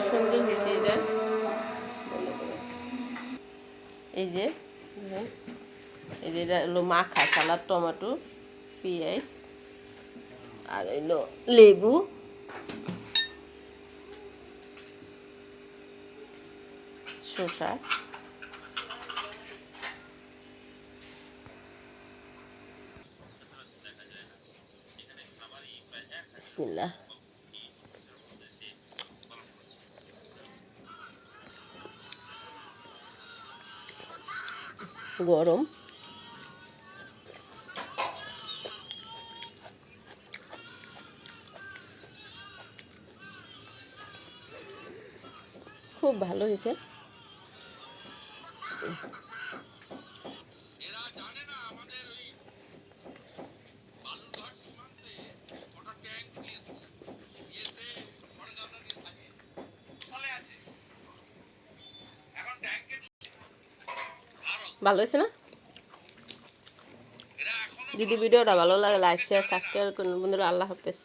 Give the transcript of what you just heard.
সুন্দর হয়েছে এটা। এই যে এটা হলো মাখা সালাদ, টমেটো, পেঁয়াজ আর হলো লেবু, শসা, বিসমিল্লাহ। গরম খুব ভালো হয়েছে। ভালো হয়েছে না? যদি ভিডিওটা ভালো লাগে লাইক শেয়ার সাবস্ক্রাইব করুন বন্ধুরা। আল্লাহ হাফেজ।